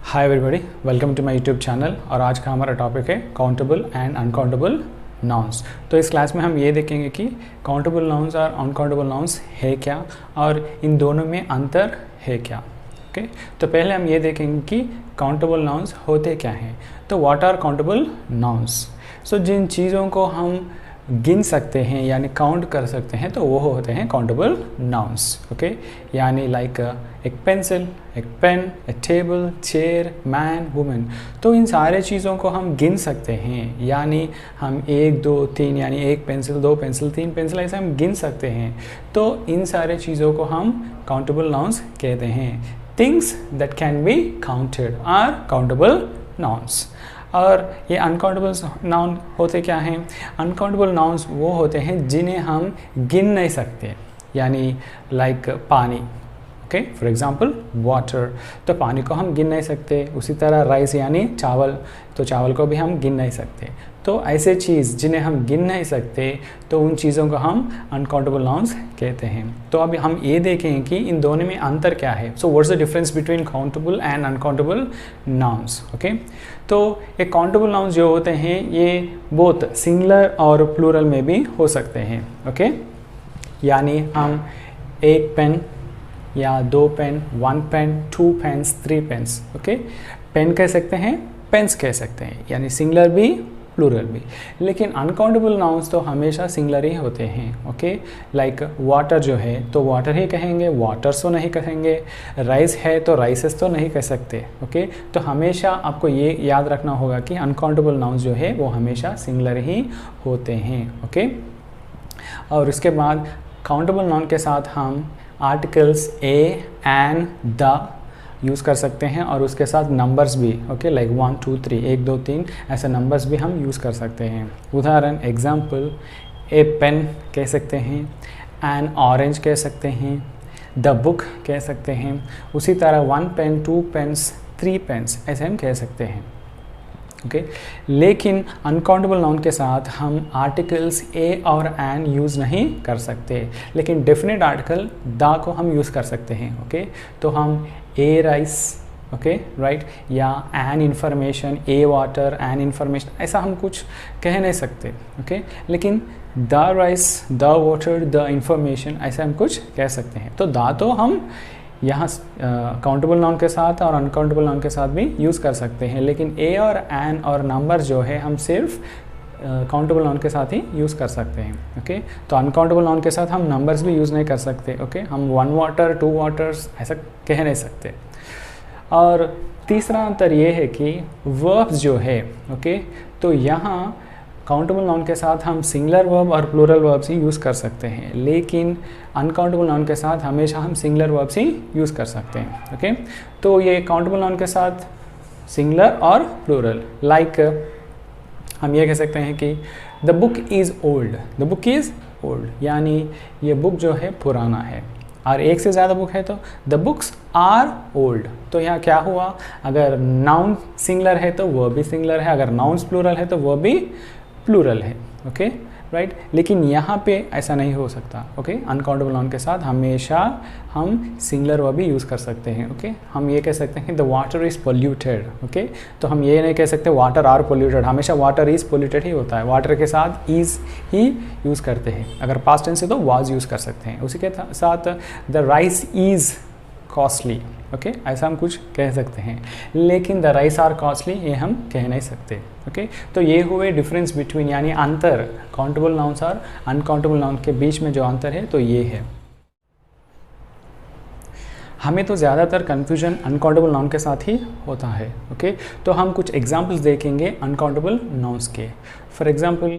Hi everybody, welcome to my YouTube channel. और आज का हमारा टॉपिक है काउंटेबल एंड अनकाउंटेबल नाउन्स। तो इस क्लास में हम ये देखेंगे कि काउंटेबल नाउन्स और अनकाउंटेबल नाउन्स है क्या और इन दोनों में अंतर है क्या। ओके, तो पहले हम ये देखेंगे कि काउंटेबल नाउन्स होते क्या हैं। तो व्हाट आर काउंटेबल नाउन्स? सो जिन चीज़ों को हम गिन सकते हैं यानी काउंट कर सकते हैं तो वो होते हैं काउंटेबल नाउन्स। ओके, यानी लाइक एक पेंसिल, एक पेन, ए टेबल, चेयर, मैन, वुमेन। तो इन सारे चीज़ों को हम गिन सकते हैं, यानी हम 1 2 3 यानी 1 पेंसिल, 2 पेंसिल, 3 पेंसिल ऐसे हम गिन सकते हैं। तो इन सारे चीज़ों को हम काउंटेबल नाउन्स कहते हैं। Things that can be counted are countable nouns. और ये अनकाउंटेबल नाउन होते क्या हैं? अनकाउंटेबल नाउन्स वो होते हैं जिन्हें हम गिन नहीं सकते, यानी लाइक पानी। ओके, फॉर एग्जांपल वाटर, तो पानी को हम गिन नहीं सकते। उसी तरह राइस यानी चावल, तो चावल को भी हम गिन नहीं सकते। तो ऐसे चीज़ जिन्हें हम गिन नहीं सकते तो उन चीज़ों को हम अनकाउंटेबल नाउन्स कहते हैं। तो अभी हम ये देखेंगे कि इन दोनों में अंतर क्या है। So what's the difference between countable and uncountable nouns. Okay, तो ये काउंटेबल नाउन्स जो होते हैं ये बोथ सिंगुलर और प्लूरल में भी हो सकते हैं। ओके, यानी हम 1 पेन या 2 pen, 1 pen, 2 pens, 3 pens. Okay, pen कह सकते हैं, पेन्स कह सकते हैं, यानी सिंगुलर भी प्लूरल भी। लेकिन अनकाउंटेबल नाउन्स तो हमेशा सिंगुलर ही होते हैं। ओके, लाइक वाटर जो है तो वाटर ही कहेंगे, वाटर्स तो नहीं कहेंगे। राइस है तो राइसेस तो नहीं कह सकते। ओके, तो हमेशा आपको ये याद रखना होगा कि अनकाउंटेबल नाउन्स जो है वो हमेशा सिंगुलर ही होते हैं। ओके, और उसके बाद काउंटेबल नाउन के साथ हम articles a, an, the use कर सकते हैं और उसके साथ नंबर्स भी। ओके, लाइक 1 2 3, 1 2 3 ऐसे नंबर्स भी हम यूज़ कर सकते हैं। उदाहरण एग्जाम्पल, ए पेन कह सकते हैं, एन ऑरेंज कह सकते हैं, द बुक कह सकते हैं। उसी तरह 1 पेन, 2 पेन्स, 3 पेन्स ऐसे हम कह सकते हैं। ओके, लेकिन अनकाउंटेबल नाउन के साथ हम आर्टिकल्स ए और एन यूज़ नहीं कर सकते, लेकिन डेफिनेट आर्टिकल द को हम यूज़ कर सकते हैं। ओके, तो हम ए राइस, ओके राइट, या an information, A water, an information ऐसा हम कुछ कह नहीं सकते। ओके, लेकिन the rice, the water, the information ऐसा हम कुछ कह सकते हैं। तो द तो हम यहाँ काउंटेबल नाउन के साथ और अनकाउंटेबल नाउन के साथ भी यूज़ कर सकते हैं, लेकिन ए और एन और नंबर जो है हम सिर्फ काउंटेबल नाउन के साथ ही यूज़ कर सकते हैं। ओके, तो अनकाउंटेबल नाउन के साथ हम नंबर्स भी यूज़ नहीं कर सकते। ओके, हम 1 वाटर, 2 वाटर्स ऐसा कह नहीं सकते। और तीसरा अंतर ये है कि वर्ब्स जो है, ओके, तो यहाँ काउंटेबल नाउन के साथ हम सिंगुलर वर्ब और प्लूरल वर्ब्स ही यूज़ कर सकते हैं, लेकिन अनकाउंटेबल नाउन के साथ हमेशा हम सिंगुलर वर्ब्स ही यूज़ कर सकते हैं। ओके, तो ये काउंटेबल नाउन के साथ सिंगुलर और प्लूरल, लाइक हम ये कह सकते हैं कि the book is old, the book is old, यानी ये बुक जो है पुराना है। और एक से ज़्यादा बुक है तो द बुक्स आर ओल्ड। तो यहाँ क्या हुआ, अगर नाउन सिंगुलर है तो वह भी सिंगुलर है, अगर नाउन्स प्लूरल है तो वह भी प्लूरल है। ओके राइट, लेकिन यहाँ पे ऐसा नहीं हो सकता। ओके, अनकाउंटेबल नाउन के साथ हमेशा हम सिंगुलर वर्ब भी यूज़ कर सकते हैं। ओके, हम ये कह सकते हैं कि the water is polluted. Okay, तो हम ये नहीं कह सकते वाटर आर पोल्यूटेड, हमेशा वाटर इज़ पोल्यूटेड ही होता है। वाटर के साथ इज़ ही यूज़ करते हैं। अगर पास्ट टेंस है तो वाज यूज़ कर सकते हैं। उसी के साथ the rice is costly. Okay, ऐसा हम कुछ कह सकते हैं, लेकिन द राइस आर कॉस्टली ये हम कह नहीं सकते। ओके, तो ये हुए डिफरेंस बिटवीन, यानी अंतर काउंटेबल नाउन्स और अनकाउंटेबल नाउन के बीच में जो अंतर है तो ये है। हमें तो ज़्यादातर कन्फ्यूजन अनकाउंटेबल नाउन के साथ ही होता है। ओके, तो हम कुछ एग्जांपल्स देखेंगे अनकाउंटेबल नाउन्स के। फॉर एग्जांपल,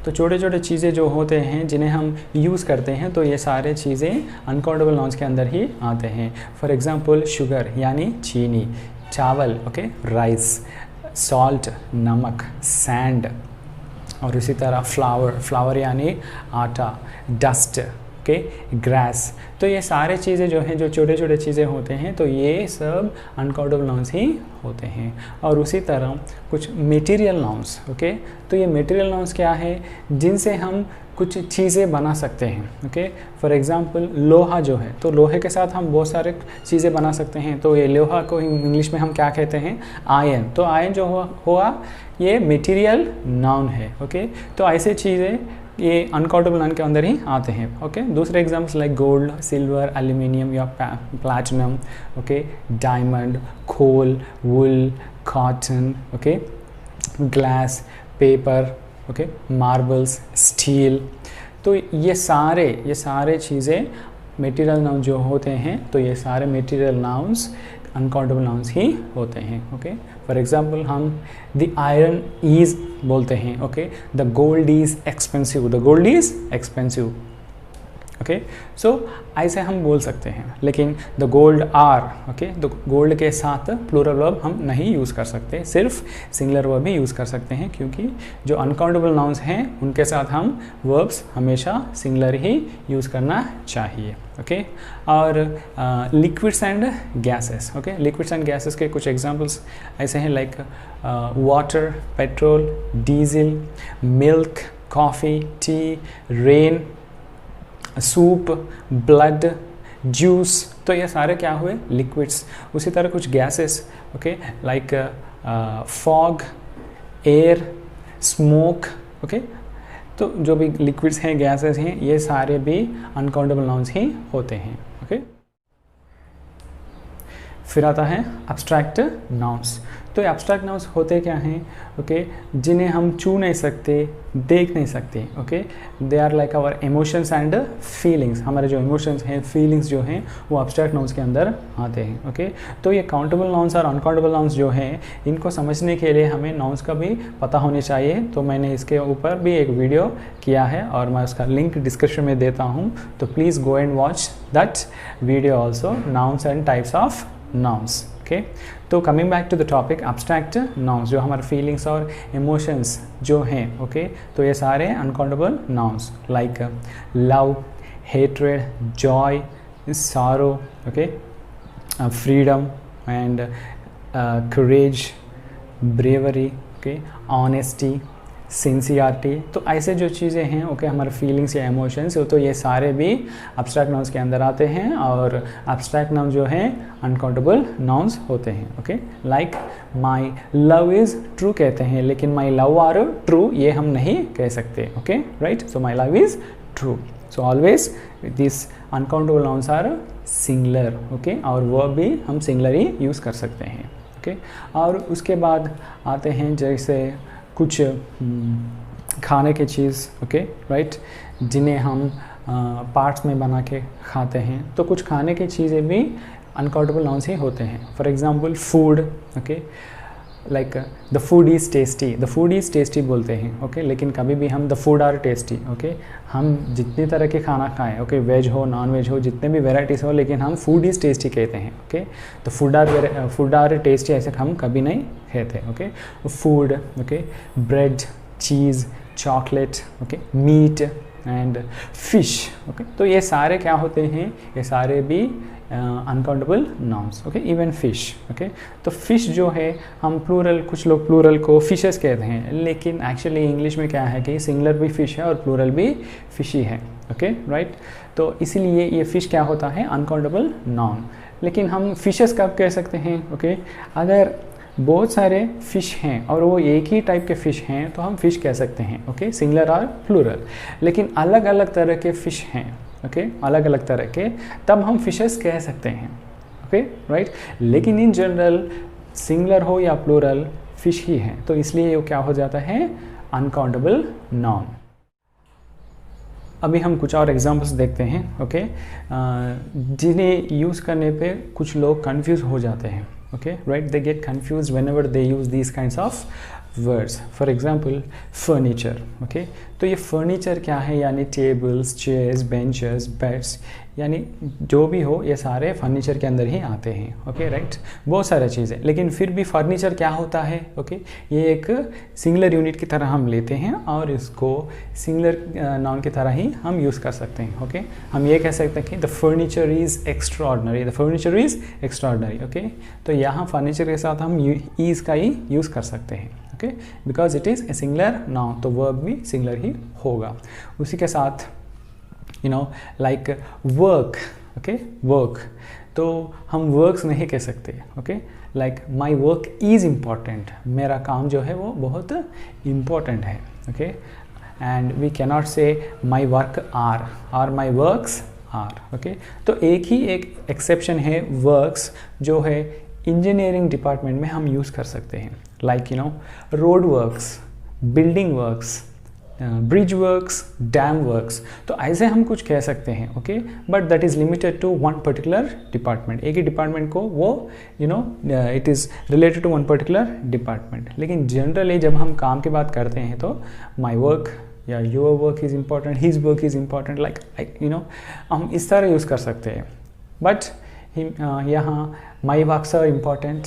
तो छोटे छोटे चीज़ें जो होते हैं जिन्हें हम यूज़ करते हैं तो ये सारे चीज़ें अनकाउंटेबल नाउन्स के अंदर ही आते हैं। फॉर एग्जांपल शुगर यानी चीनी, चावल, ओके राइस, सॉल्ट नमक, सैंड, और इसी तरह फ्लावर, फ्लावर यानी आटा, डस्ट ओके, ग्रास। तो ये सारे चीज़ें जो हैं, जो छोटे छोटे चीज़ें होते हैं, तो ये सब अनकाउंटेबल नाउन्स ही होते हैं। और उसी तरह कुछ मटेरियल नाउन्स, ओके, तो ये मटेरियल नाउन्स क्या है, जिनसे हम कुछ चीज़ें बना सकते हैं, ओके। फॉर एग्जांपल लोहा जो है, तो लोहे के साथ हम बहुत सारे चीज़ें बना सकते हैं। तो ये लोहा को इंग्लिश में हम क्या कहते हैं, आयरन। तो आयरन जो हुआ ये मटेरियल नाउन है, ओके। तो ऐसे चीज़ें ये अनकाउंटेबल नाउन के अंदर ही आते हैं, ओके। दूसरे examples like gold, silver, aluminium या platinum, okay, diamond, coal, wool, cotton, okay, glass, paper, okay, marbles, steel. तो ये सारे चीज़ें मटेरियल नाउन जो होते हैं, तो ये सारे मटेरियल नाउन्स अनकाउंटेबल नाउन्स ही होते हैं, ओके। फॉर एग्जांपल हम द आयरन इज़ बोलते हैं, okay, the gold is expensive, the gold is expensive, okay. So ऐसे हम बोल सकते हैं, लेकिन द गोल्ड आर, ओके, तो गोल्ड के साथ प्लूरल वर्ब हम नहीं यूज़ कर सकते, सिर्फ सिंगुलर वर्ब ही यूज़ कर सकते हैं, क्योंकि जो अनकाउंटेबल नाउन्स हैं उनके साथ हम वर्ब्स हमेशा सिंगुलर ही यूज़ करना चाहिए, ओके। और liquids and gases, okay, liquids and gases के कुछ एग्जांपल्स ऐसे हैं like water, petrol, diesel, milk, coffee, T, rain, soup, blood, juice. तो ये सारे क्या हुए, लिक्विड्स। उसी तरह कुछ gases, okay, like fog, air, smoke, okay. तो जो भी लिक्विड्स हैं, गैसेस हैं, ये सारे भी अनकाउंटेबल नाउन्स ही होते हैं, ओके। फिर आता है एब्स्ट्रैक्ट नाउन्स। तो एब्स्ट्रैक्ट नाउन्स होते क्या हैं, ओके, जिन्हें हम छू नहीं सकते, देख नहीं सकते, okay. They are like our emotions and feelings. हमारे जो इमोशंस हैं, फीलिंग्स जो हैं, वो एब्स्ट्रैक्ट नाउन्स के अंदर आते हैं, ओके। तो ये काउंटेबल नाउन्स और अनकाउंटेबल नाउन्स जो हैं, इनको समझने के लिए हमें नाउन्स का भी पता होनी चाहिए। तो मैंने इसके ऊपर भी एक वीडियो किया है और मैं उसका लिंक डिस्क्रिप्शन में देता हूँ, तो please go and watch that video also, nouns and types of nouns, okay. तो coming back to the topic, abstract nouns जो हमारे फीलिंग्स और इमोशंस जो हैं, ओके, तो ये सारे uncountable nouns like love, hatred, Joy, sorrow, okay, freedom and courage, bravery, okay, honesty, sincerity. तो ऐसे जो चीज़ें हैं, ओके, हमारे फीलिंग्स या इमोशंस, तो ये सारे भी एब्स्ट्रैक्ट नाउन्स के अंदर आते हैं और एब्स्ट्रैक्ट नाउन जो हैं अनकाउंटेबल नाउन्स होते हैं, okay. Like my love is true कहते हैं, लेकिन माई लव आर ट्रू ये हम नहीं कह सकते, okay, right. So my love is true. So always this uncountable nouns are singular, okay, और वर्ब भी हम सिंगुलर ही यूज़ कर सकते हैं, ओके। और उसके बाद आते हैं जैसे कुछ खाने की चीज़, ओके, राइट, जिन्हें हम पार्ट्स में बना के खाते हैं। तो कुछ खाने की चीज़ें भी अनकाउंटेबल नाउन्स ही होते हैं। For example food, okay, like the food is tasty, the food is tasty बोलते हैं, ओके, लेकिन कभी भी हम the food are tasty, okay, हम जितनी तरह के खाना खाएं, ओके, वेज हो, नॉन वेज हो, जितने भी वेराइटीज़ हो, लेकिन हम फूड इज़ टेस्टी कहते हैं, ओके। तो फूड आर टेस्टी ऐसे हम कभी नहीं कहते, okay. Food, okay, bread, cheese, chocolate, okay, meat and fish, okay. तो ये सारे क्या होते हैं, ये सारे भी uncountable nouns, okay, even fish, okay. तो फिश जो है हम प्लूरल, कुछ लोग प्लूरल को फिशेस कहते हैं, लेकिन एक्चुअली इंग्लिश में क्या है कि सिंगुलर भी फिश है और प्लूरल भी फिश ही है, ओके, राइट। तो इसीलिए ये फिश क्या होता है, अनकाउंटेबल नाउन। लेकिन हम फिशेस कब कह सकते हैं, ओके, अगर बहुत सारे फ़िश हैं और वो एक ही टाइप के फ़िश हैं तो हम फ़िश कह सकते हैं, ओके, सिंगुलर और प्लूरल। लेकिन अलग अलग तरह के फ़िश हैं, ओके, अलग अलग तरह के, तब हम फिशेस कह सकते हैं, ओके, राइट। लेकिन इन जनरल सिंगुलर हो या प्लूरल फ़िश ही है, तो इसलिए वो क्या हो जाता है, अनकाउंटेबल नाउन। अभी हम कुछ और एग्जांपल्स देखते हैं, ओके, जिन्हें यूज़ करने पे कुछ लोग कंफ्यूज हो जाते हैं, okay, right, they get confused whenever they use these kinds of words. For example furniture. Okay, तो ये फर्नीचर क्या है, यानी टेबल्स, चेयर्स, बेंचेस, बेड्स, यानी जो भी हो ये सारे फर्नीचर के अंदर ही आते हैं. ओके, राइट, बहुत सारी चीज़ें. लेकिन फिर भी फर्नीचर क्या होता है? ओके, ये एक सिंगुलर यूनिट की तरह हम लेते हैं और इसको सिंगुलर नाउन की तरह ही हम यूज़ कर सकते हैं. ओके, हम ये कह सकते हैं कि the furniture is extraordinary, the furniture is extraordinary. Okay, तो यहाँ फर्नीचर के साथ हम ईज़ का ही यूज़ कर सकते हैं. Okay, because it is a singular noun, तो वर्ब भी सिंगुलर ही होगा. उसी के साथ लाइक वर्क. ओके, वर्क, तो हम वर्क्स नहीं कह सकते. Okay, like my work is important, मेरा काम जो है वो बहुत इम्पॉर्टेंट है. Okay, and we cannot say my work are my works are. Okay, तो एक एक्सेप्शन है वर्क्स, जो है इंजीनियरिंग डिपार्टमेंट में हम यूज़ कर सकते हैं. Like road works, building works, bridge works, dam works. तो ऐसे हम कुछ कह सकते हैं. Okay, but that is limited to one particular department. एक ही डिपार्टमेंट को वो it is related to one particular department. लेकिन जनरली जब हम काम की बात करते हैं तो माई वर्क या your work is important, his work is important, like हम इस तरह यूज़ कर सकते हैं. बट यहाँ माई वर्क्स आर इम्पॉर्टेंट.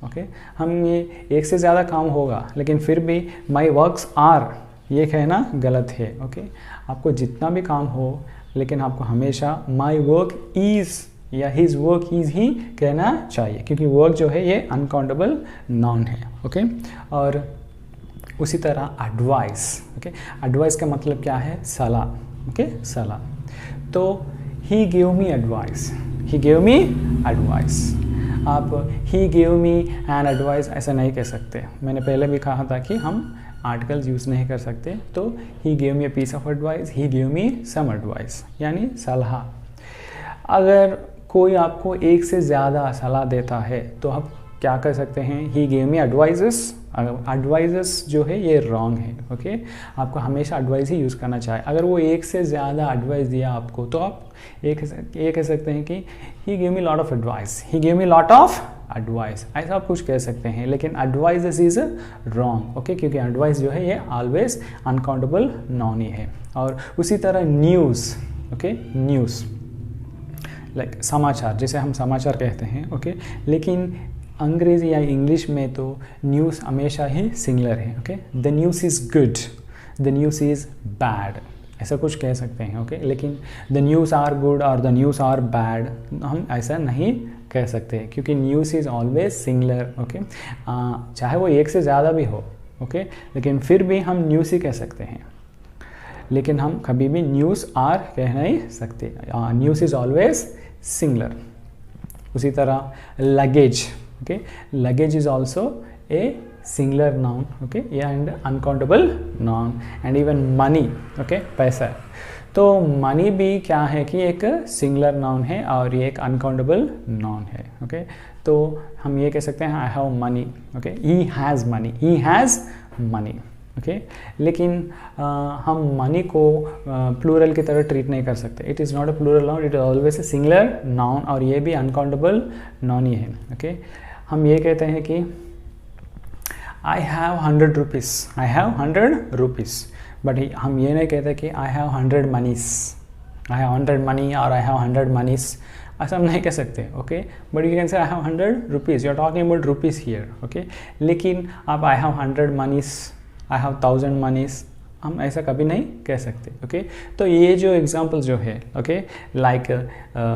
ओके, हम ये एक से ज़्यादा काम होगा, लेकिन फिर भी माई वर्क्स आर ये कहना गलत है. ओके, आपको जितना भी काम हो, लेकिन आपको हमेशा माई वर्क इज़ या हिज वर्क इज़ ही कहना चाहिए, क्योंकि वर्क जो है ये अनकाउंटेबल नाउन है. ओके, और उसी तरह एडवाइस. ओके, एडवाइस का मतलब क्या है? सलाह. ओके, सलाह. तो he give me advice, he give me advice. आप ही गिव मी एन एडवाइस ऐसा नहीं कह सकते. मैंने पहले भी कहा था कि हम आर्टिकल्स यूज़ नहीं कर सकते. तो he give me a piece of advice, he give me some advice, यानी सलाह. अगर कोई आपको एक से ज़्यादा सलाह देता है तो आप क्या कर सकते हैं? ही गिव मी एडवाइजेस. एडवाइजेस जो है ये रॉन्ग है. ओके, आपको हमेशा एडवाइस ही यूज़ करना चाहिए. अगर वो एक से ज़्यादा एडवाइस दिया आपको तो आप ये कह सकते हैं कि he give me lot of advice, he give me lot of advice, ऐसा आप कुछ कह सकते हैं. लेकिन एडवाइजेस इज़ रॉन्ग. ओके, क्योंकि एडवाइस जो है ये ऑलवेज अनकाउंटेबल नाउन ही है. और उसी तरह न्यूज़. ओके, न्यूज़ लाइक समाचार, जिसे हम समाचार कहते हैं. ओके, लेकिन अंग्रेज़ी या इंग्लिश में तो न्यूज़ हमेशा ही सिंगुलर है. Okay, the news is good, the news is bad, ऐसा कुछ कह सकते हैं. ओके, लेकिन द न्यूज़ आर गुड और द न्यूज़ आर बैड हम ऐसा नहीं कह सकते, क्योंकि news is always singular. Okay, चाहे वो एक से ज़्यादा भी हो. ओके, लेकिन फिर भी हम न्यूज़ ही कह सकते हैं. लेकिन हम कभी भी न्यूज़ आर कह नहीं सकते. News is always singular. उसी तरह luggage. Okay, luggage is also a singular noun. Okay, and uncountable noun. And even money. Okay, पैसा. तो मनी भी क्या है कि एक सिंगुलर नाउन है और ये एक अनकाउंटेबल नाउन है. ओके, तो हम ये कह सकते हैं I have money. Okay, he has money, he has money. Okay, लेकिन हम मनी को प्लूरल की तरह ट्रीट नहीं कर सकते. It is not a plural noun, it is always a singular noun और ये भी अनकाउंटेबल नाउन ही है. ओके, हम ये कहते हैं कि I have 100 rupees, I have 100 rupees, but हम ये नहीं कहते कि I have 100 monies, I have 100 money और I have 100 monies, ऐसा हम नहीं कह सकते. Okay, but you can say I have 100 rupees, you are talking about rupees here. Okay, लेकिन आप I have 100 monies, I have 1000 monies, हम ऐसा कभी नहीं कह सकते. ओके, तो ये जो एग्जांपल्स जो है, ओके, लाइक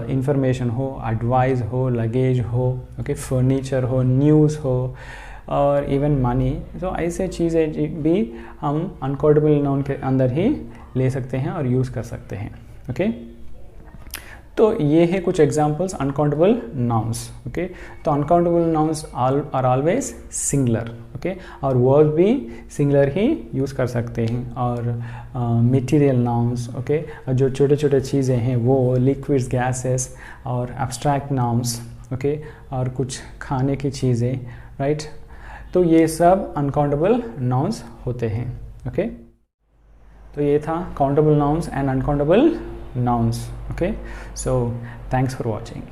इंफॉर्मेशन हो, एडवाइस हो, लगेज हो, ओके, फर्नीचर हो, न्यूज़ हो और इवन मनी, तो ऐसे चीज़ें भी हम अनकाउंटेबल नाउन के अंदर ही ले सकते हैं और यूज़ कर सकते हैं. ओके, तो ये है कुछ एग्जांपल्स अनकाउंटेबल नाउन्स. ओके, तो uncountable nouns are always singular. Okay, और वर्ब भी सिंगुलर ही यूज़ कर सकते हैं. और मटेरियल नाउन्स, ओके, जो छोटे छोटे चीज़ें हैं वो लिक्विड्स, गैसेस और एब्स्ट्रैक्ट नाउन्स. ओके, और कुछ खाने की चीज़ें, राइट. तो ये सब अनकाउंटेबल नाउन्स होते हैं. ओके, तो ये था countable nouns and uncountable nouns. Okay, so thanks for watching.